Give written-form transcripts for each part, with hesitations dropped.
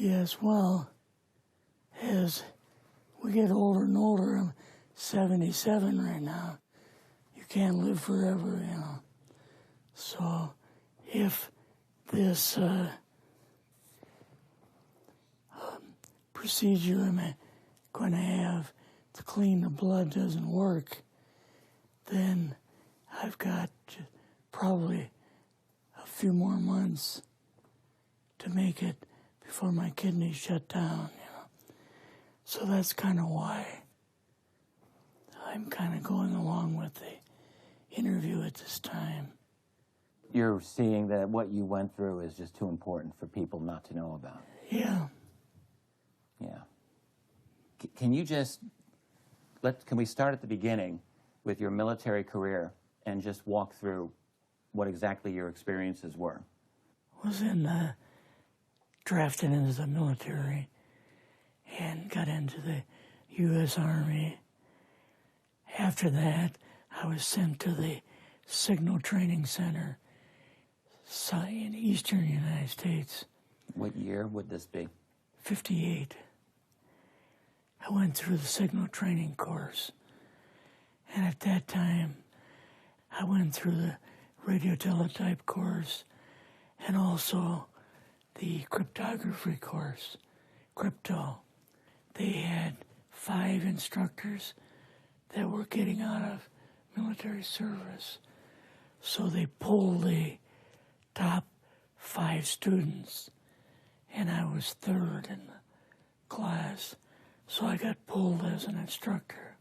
Yes, well, as we get older and older, I'm 77 right now. You can't live forever, you know. So if this procedure I'm going to have to clean the blood doesn't work, then I've got probably a few more months to make it before my kidneys shut down, you know. So that's kind of why I'm kind of going along with the interview at this time. You're seeing that what you went through is just too important for people not to know about. Yeah. Yeah. Can you just, can we start at the beginning with your military career and just walk through what exactly your experiences were? Was drafted into the military and got into the U.S. Army. After that, I was sent to the Signal Training Center in eastern United States. What year would this be? 58. I went through the Signal Training course. And at that time, I went through the radio teletype course and also the cryptography course, crypto. They had 5 instructors that were getting out of military service. So they pulled the top 5 students, and I was 3rd in the class. So I got pulled as an instructor.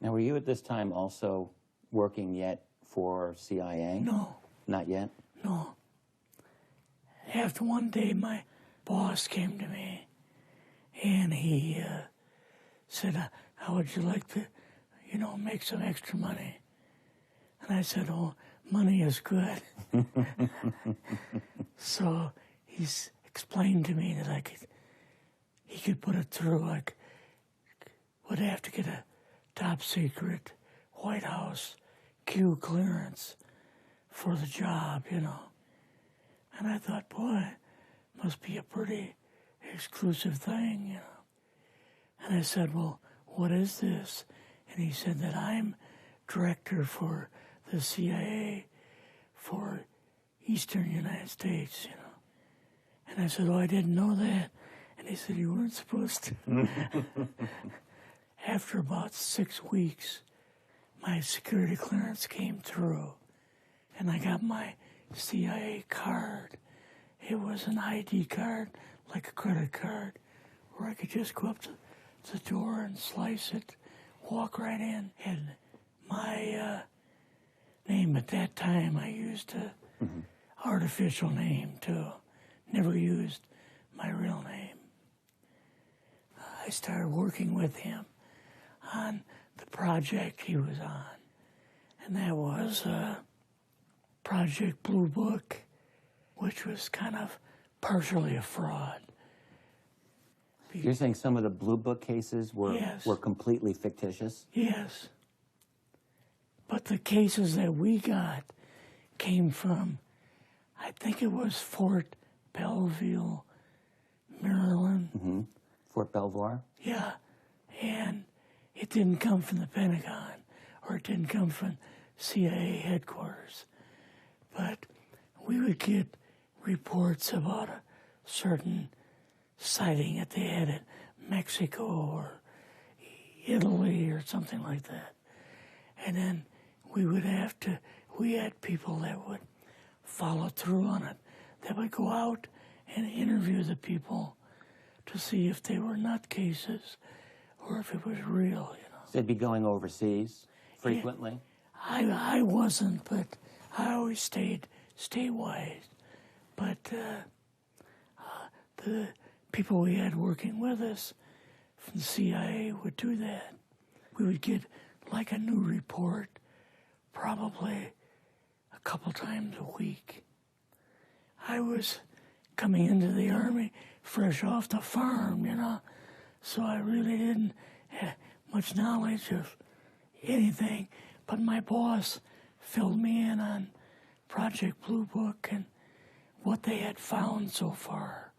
Now, were you at this time also working yet for CIA? No. Not yet? No. After one day, my boss came to me, and he said, how would you like to, make some extra money? And I said, oh, money is good. So he's explained to me that he could put it through, would have to get a top secret White House Q clearance for the job, And I thought, boy, it must be a pretty exclusive thing, And I said, well, what is this? And he said that I'm director for the CIA for Eastern United States, And I said, oh, I didn't know that. And he said, you weren't supposed to. After about 6 weeks, my security clearance came through, and I got my CIA card. It was an ID card, like a credit card, where I could just go up to the door and slice it, walk right in. And my name at that time, I used an artificial name too. Never used my real name. I started working with him on the project he was on, and that was Project Blue Book, which was kind of partially a fraud. You're saying some of the Blue Book cases were, Yes. were completely fictitious? Yes. But the cases that we got came from, I think it was Fort Belvoir, Maryland. Fort Belvoir? Yeah. And it didn't come from the Pentagon, or it didn't come from CIA headquarters. But we would get reports about a certain sighting that they had in Mexico or Italy or something like that. And then we had people that would follow through on it, that would go out and interview the people to see if they were nutcases or if it was real, So they'd be going overseas frequently? I wasn't, but I always stayed statewide. But the people we had working with us from the CIA would do that. We would get like a new report probably a couple times a week. I was coming into the Army fresh off the farm, so I really didn't have much knowledge of anything, but my boss filled me in on Project Blue Book and what they had found so far.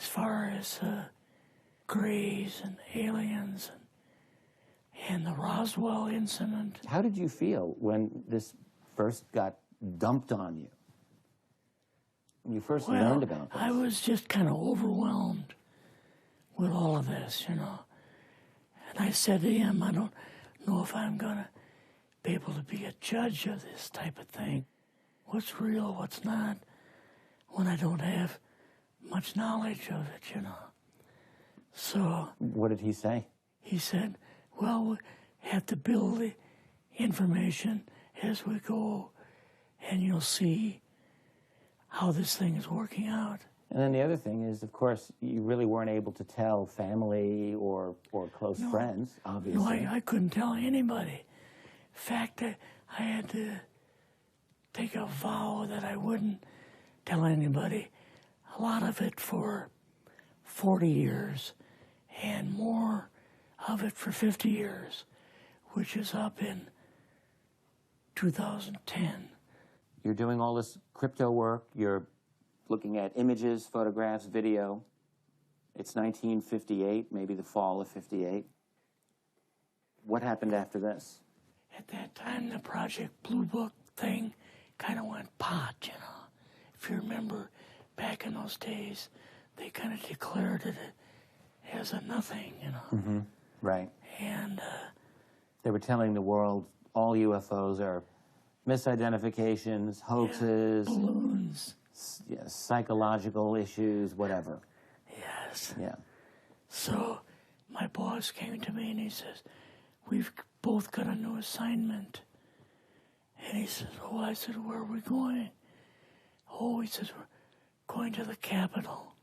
as far as Greys and aliens and the Roswell incident. How did you feel when this first got dumped on you? When you first learned about this? I was just kind of overwhelmed with all of this, you know. And I said to him, I don't know if I'm going to be able to be a judge of this type of thing. What's real, what's not, when I don't have much knowledge of it, you know. So... What did he say? He said, well, we have to build the information as we go, and you'll see how this thing is working out. And then the other thing is, of course, you really weren't able to tell family or close friends, obviously. No, I couldn't tell anybody. In fact, I had to take a vow that I wouldn't tell anybody. A lot of it for 40 years, and more of it for 50 years, which is up in 2010. You're doing all this crypto work. You're looking at images, photographs, video. It's 1958, maybe the fall of 58. What happened after this? At that time, the Project Blue Book thing kind of went pot, you know. If you remember, back in those days, they kind of declared it as a nothing, you know. Mm-hmm. Right. And they were telling the world all UFOs are misidentifications, hoaxes, balloons. Psychological issues, whatever. Yes. Yeah. So my boss came to me and he says, we've both got a new assignment. And he says, oh, I said, where are we going? Oh, he says, we're going to the Capitol.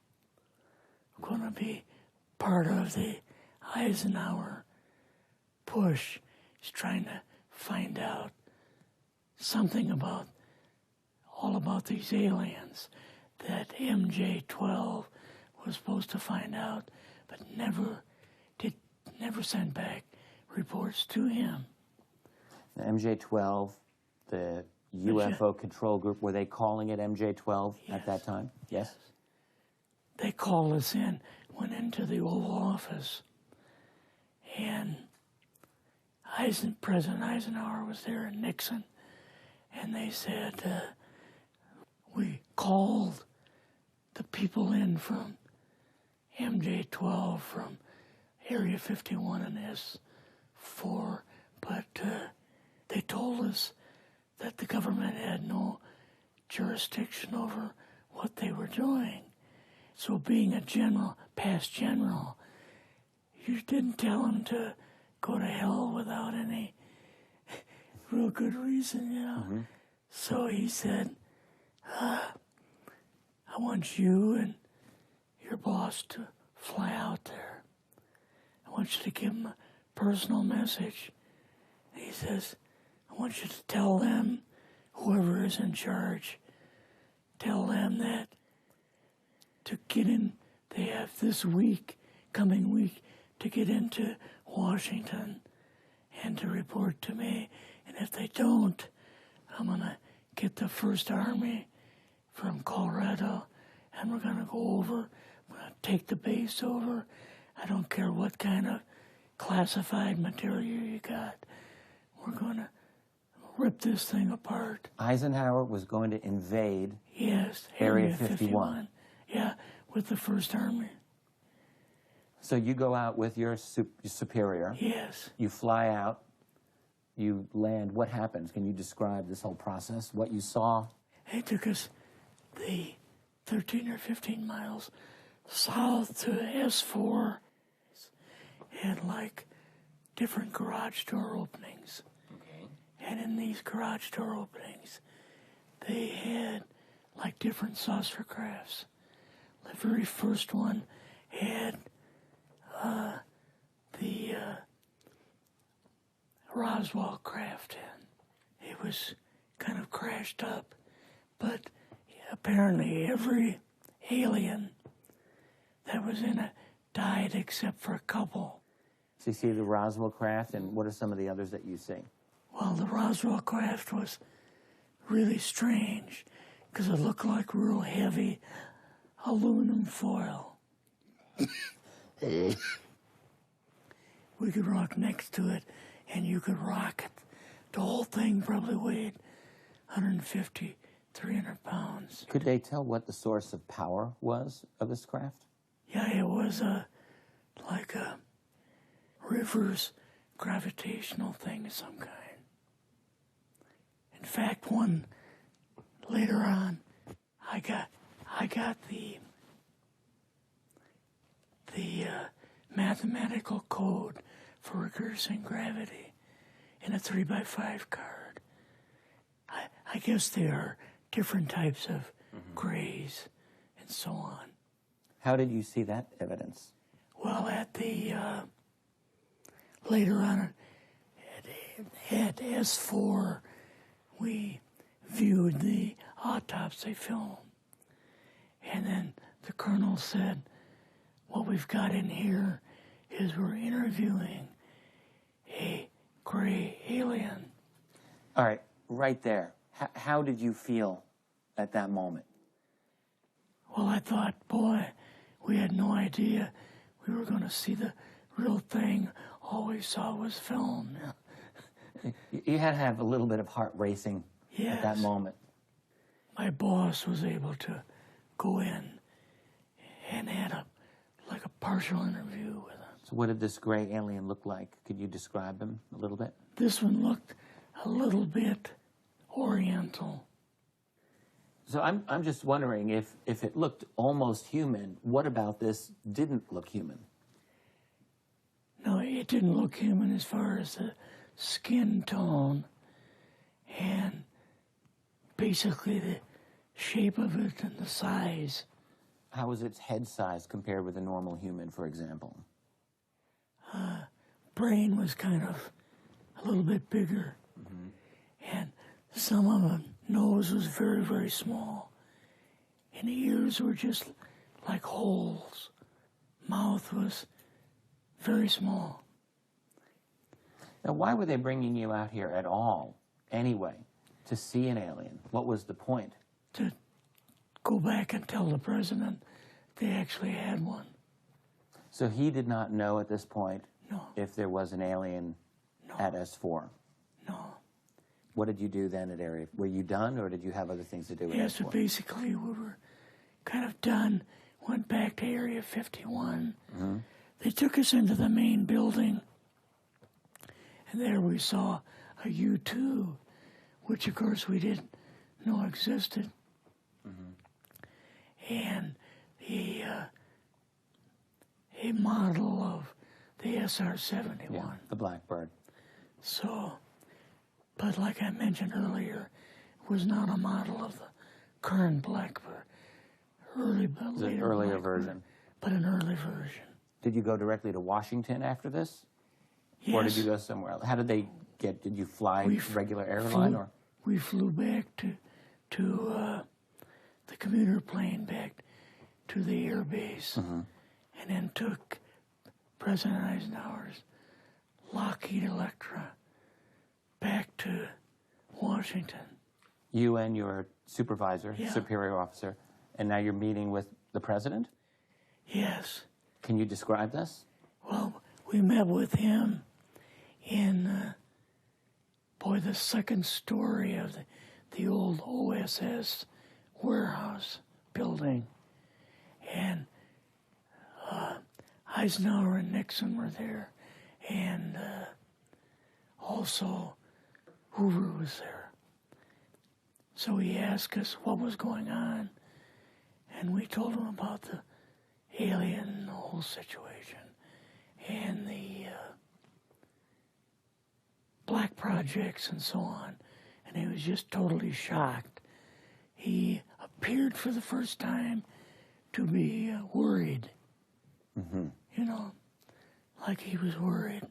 We're going to be part of the Eisenhower push. He's trying to find out something about all about these aliens that MJ-12 was supposed to find out, but never sent back reports to him. The MJ-12, the UFO control group, were they calling it MJ-12 at that time? Yes. They called us in, went into the Oval Office, and President Eisenhower was there and Nixon, and they said, we called the people in from MJ-12 from Area 51 and S4, but they told us that the government had no jurisdiction over what they were doing. So being a general, past general, you didn't tell him to go to hell without any real good reason, you know. Mm-hmm. So he said, I want you and your boss to fly out there. I want you to give him a personal message. And he says, I want you to tell them, whoever is in charge, tell them that to get in, they have this week, coming week, to get into Washington and to report to me. And if they don't, I'm going to get the First Army from Colorado, and we're going to go over, we're going to take the base over. I don't care what kind of classified material you got. We're going to rip this thing apart. Eisenhower was going to invade Area 51. Yeah, with the First Army. So you go out with your superior. Yes. You fly out. You land. What happens? Can you describe this whole process, what you saw? They took us the 13 or 15 miles south to S4 and like different garage door openings. Okay. And in these garage door openings, they had like different saucer crafts. The very first one had the Roswell craft in. It was kind of crashed up, but apparently every alien that was in it died except for a couple. So you see the Roswell craft, and what are some of the others that you see? Well, the Roswell craft was really strange because it looked like real heavy aluminum foil. We could rock next to it, and you could rock it. The whole thing probably weighed 150, 300 pounds. Could they tell what the source of power was of this craft? Yeah, it was like a reverse gravitational thing of some kind. In fact, one later on, I got the mathematical code for reversing gravity in a 3x5 card. I guess there are different types of grays and so on. How did you see that evidence? Well, at the later on at S4, we viewed the autopsy film, and then the colonel said, "What we've got in here is we're interviewing a gray alien." All right, right there. How did you feel at that moment? Well, I thought, boy, we had no idea we were going to see the real thing. All we saw was film. You had to have a little bit of heart racing at that Yes. moment. My boss was able to go in and had like a partial interview with him. So what did this gray alien look like? Could you describe him a little bit? This one looked a little bit oriental. So I'm just wondering if it looked almost human, what about this didn't look human? No, it didn't look human as far as the skin tone and basically the shape of it and the size. How was its head size compared with a normal human, for example? Brain was kind of a little bit bigger. And some of the nose was very, very small. And the ears were just like holes. Mouth was very small. Now, why were they bringing you out here at all, anyway, to see an alien? What was the point? To go back and tell the president they actually had one. So he did not know at this point No, if there was an alien at S4. no. What did you do then at Area? Were you done, or did you have other things to do with Yeah, so S4? basically we were kind of done. Went back to Area 51. They took us into the main building, and there we saw a U-2, which of course we didn't know existed. And a model of the SR-71. Yeah, the Blackbird. So, but like I mentioned earlier, it was not a model of the current Blackbird, It's an earlier version. but an early version. Did you go directly to Washington after this? Yes. Or did you go somewhere else? How did they get, did you fly regular airline or? We flew back to the commuter plane back to the air base, and then took President Eisenhower's Lockheed Electra back to Washington. You and your supervisor, Yeah. superior officer, and now you're meeting with the president? Yes. Can you describe this? Well, we met with him in, the second story of the old OSS warehouse building. And Eisenhower and Nixon were there. And also Hoover was there. So he asked us what was going on. And we told him about the alien and the whole situation. And the black projects and so on. And he was just totally shocked. He appeared for the first time to be worried. You know, like he was worried.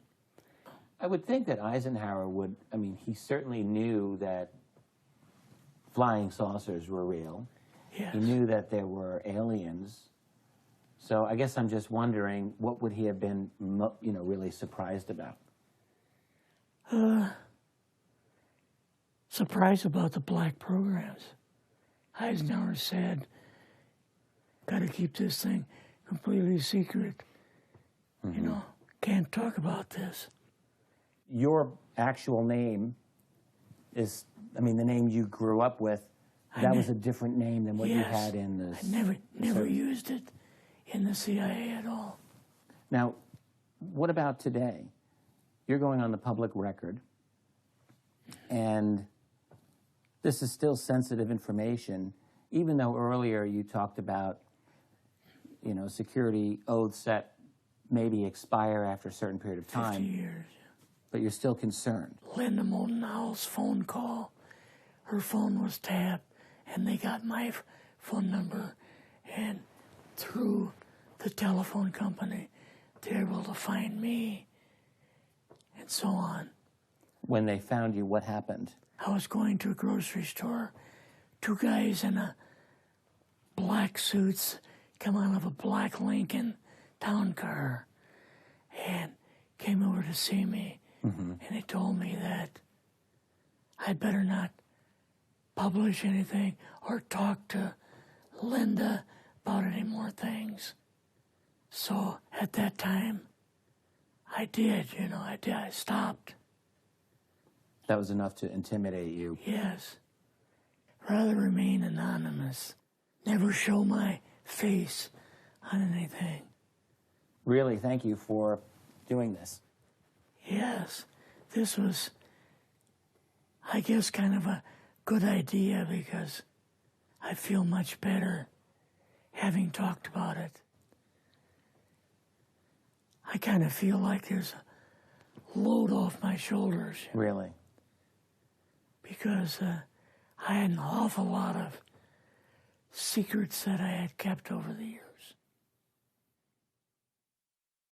I would think that Eisenhower would, I mean, he certainly knew that flying saucers were real. Yes. He knew that there were aliens. So I guess I'm just wondering, what would he have been, really surprised about? Surprised about the black programs. Eisenhower said, got to keep this thing completely secret. You know, can't talk about this. Your actual name is, I mean, the name you grew up with, that was a different name than what you Yes. had in the... I never used it in the CIA at all. Now, what about today? You're going on the public record, and this is still sensitive information, even though earlier you talked about, you know, security oaths that maybe expire after a certain period of 50 time, years. but you're still concerned. Linda Moldenhauer's phone call, her phone was tapped, and they got my phone number, and through the telephone company, they were able to find me, and so on. When they found you, what happened? I was going to a grocery store. Two guys in a black suits come out of a black Lincoln town car and came over to see me. And they told me that I'd better not publish anything or talk to Linda about any more things. So at that time, I did, you know, I stopped. That was enough to intimidate you. Yes. Rather remain anonymous. Never show my face on anything. Really, thank you for doing this. Yes. This was, I guess, kind of a good idea because I feel much better having talked about it. I kind of feel like there's a load off my shoulders Really? because I had an awful lot of secrets that I had kept over the years.